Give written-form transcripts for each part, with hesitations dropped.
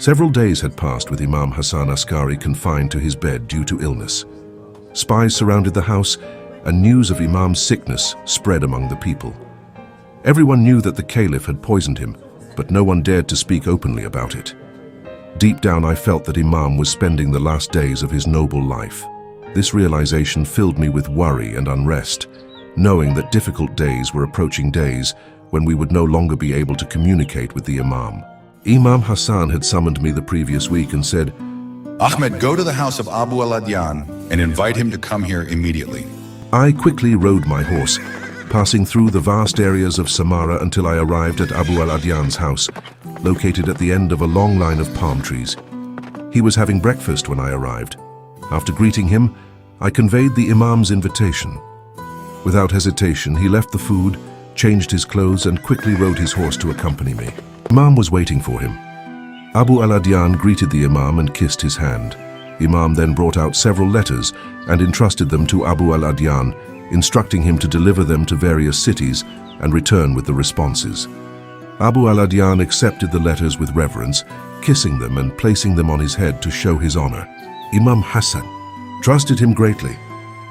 Several days had passed with Imam Hassan Askari confined to his bed due to illness. Spies surrounded the house, and news of Imam's sickness spread among the people. Everyone knew that the Caliph had poisoned him, but no one dared to speak openly about it. Deep down, I felt that Imam was spending the last days of his noble life. This realization filled me with worry and unrest, knowing that difficult days were approaching days when we would no longer be able to communicate with the Imam. Imam Hassan had summoned me the previous week and said, "Ahmed, go to the house of Abu al-Adyan and invite him to come here immediately." I quickly rode my horse, passing through the vast areas of Samara until I arrived at Abu al-Adyan's house, located at the end of a long line of palm trees. He was having breakfast when I arrived. After greeting him, I conveyed the Imam's invitation. Without hesitation, he left the food, changed his clothes, and quickly rode his horse to accompany me. Imam was waiting for him. Abu al-Adyan greeted the Imam and kissed his hand. Imam then brought out several letters and entrusted them to Abu al-Adyan, instructing him to deliver them to various cities and return with the responses. Abu al-Adyan accepted the letters with reverence, kissing them and placing them on his head to show his honor. Imam Hassan trusted him greatly,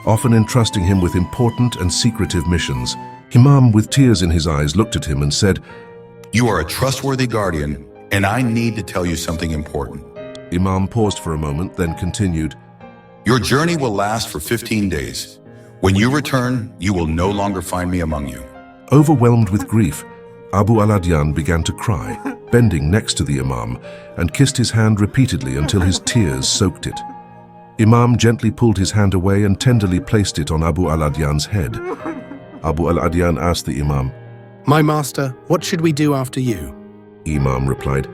often entrusting him with important and secretive missions. Imam, with tears in his eyes, looked at him and said, "You are a trustworthy guardian, and I need to tell you something important." Imam paused for a moment, then continued, "Your journey will last for 15 days. When you return, you will no longer find me among you." Overwhelmed with grief, Abu al-Adyan began to cry, bending next to the Imam, and kissed his hand repeatedly until his tears soaked it. Imam gently pulled his hand away and tenderly placed it on Abu al-Adyan's head. Abu al-Adyan asked the Imam, "My master, what should we do after you?" Imam replied,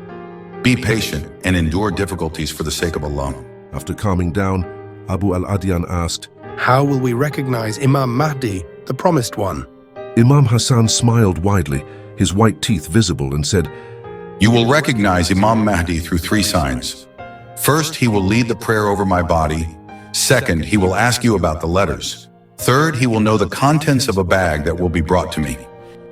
"Be patient and endure difficulties for the sake of Allah." After calming down, Abu al-Adyan asked, "How will we recognize Imam Mahdi, the promised one?" Imam Hassan smiled widely, his white teeth visible, and said, "You will recognize Imam Mahdi through 3 signs. First, he will lead the prayer over my body. Second, he will ask you about the letters. Third, he will know the contents of a bag that will be brought to me."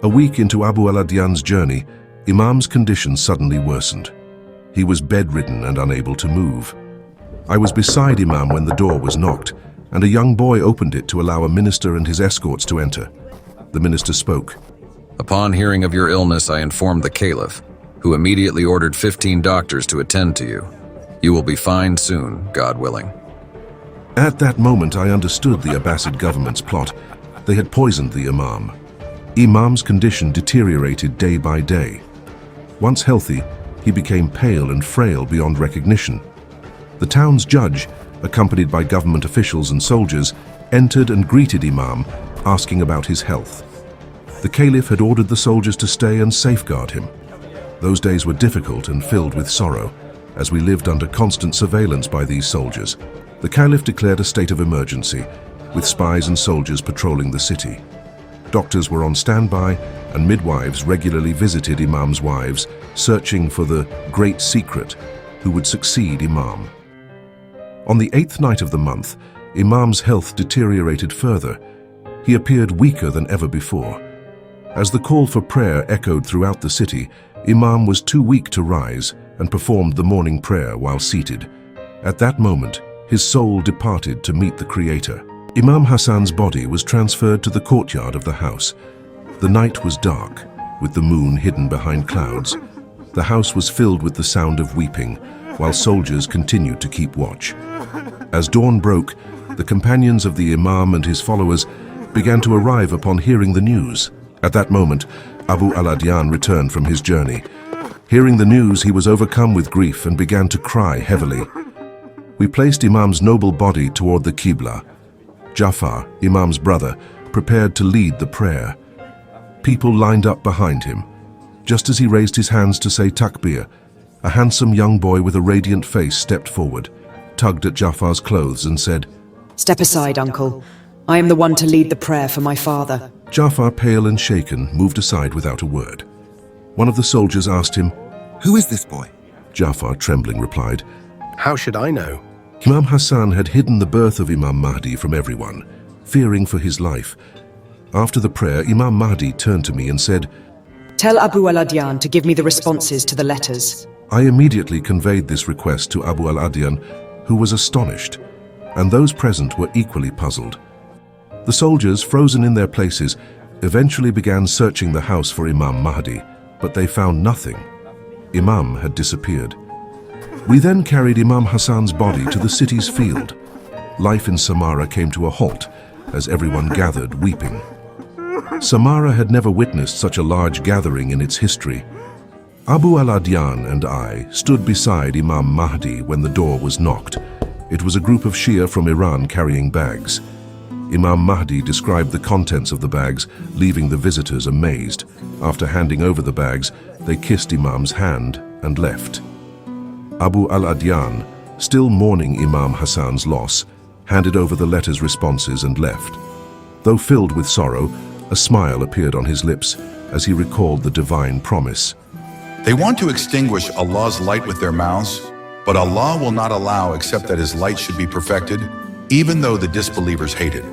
A week into Abu al-Adyan's journey, Imam's condition suddenly worsened. He was bedridden and unable to move. I was beside Imam when the door was knocked, and a young boy opened it to allow a minister and his escorts to enter. The minister spoke. "Upon hearing of your illness, I informed the Caliph, who immediately ordered 15 doctors to attend to you. You will be fine soon, God willing." At that moment, I understood the Abbasid government's plot. They had poisoned the Imam. Imam's condition deteriorated day by day. Once healthy, he became pale and frail beyond recognition. The town's judge, accompanied by government officials and soldiers, entered and greeted Imam, asking about his health. The Caliph had ordered the soldiers to stay and safeguard him. Those days were difficult and filled with sorrow, as we lived under constant surveillance by these soldiers. The Caliph declared a state of emergency, with spies and soldiers patrolling the city. Doctors were on standby, and midwives regularly visited Imam's wives, searching for the great secret who would succeed Imam. On the 8th night of the month, Imam's health deteriorated further. He appeared weaker than ever before. As the call for prayer echoed throughout the city, Imam was too weak to rise and performed the morning prayer while seated. At that moment, his soul departed to meet the Creator. Imam Hassan's body was transferred to the courtyard of the house. The night was dark, with the moon hidden behind clouds. The house was filled with the sound of weeping, while soldiers continued to keep watch. As dawn broke, the companions of the Imam and his followers began to arrive upon hearing the news. At that moment, Abu al-Adyan returned from his journey. Hearing the news, he was overcome with grief and began to cry heavily. We placed Imam's noble body toward the Qibla. Jaffer, Imam's brother, prepared to lead the prayer. People lined up behind him. Just as he raised his hands to say takbir, a handsome young boy with a radiant face stepped forward, tugged at Jaffar's clothes and said, "Step aside, uncle. I am the one to lead the prayer for my father." Jaffer, pale and shaken, moved aside without a word. One of the soldiers asked him, "Who is this boy?" Jaffer, trembling, replied, "How should I know?" Imam Hassan had hidden the birth of Imam Mahdi from everyone, fearing for his life. After the prayer, Imam Mahdi turned to me and said, "Tell Abu al-Adyan to give me the responses to the letters." I immediately conveyed this request to Abu al-Adyan, who was astonished, and those present were equally puzzled. The soldiers, frozen in their places, eventually began searching the house for Imam Mahdi, but they found nothing. Imam had disappeared. We then carried Imam Hassan's body to the city's field. Life in Samarra came to a halt as everyone gathered weeping. Samarra had never witnessed such a large gathering in its history. Abu al-Adyan and I stood beside Imam Mahdi when the door was knocked. It was a group of Shia from Iran carrying bags. Imam Mahdi described the contents of the bags, leaving the visitors amazed. After handing over the bags, they kissed Imam's hand and left. Abu al-Adyan, still mourning Imam Hassan's loss, handed over the letter's responses and left. Though filled with sorrow, a smile appeared on his lips as he recalled the divine promise. They want to extinguish Allah's light with their mouths, but Allah will not allow except that His light should be perfected, even though the disbelievers hate it.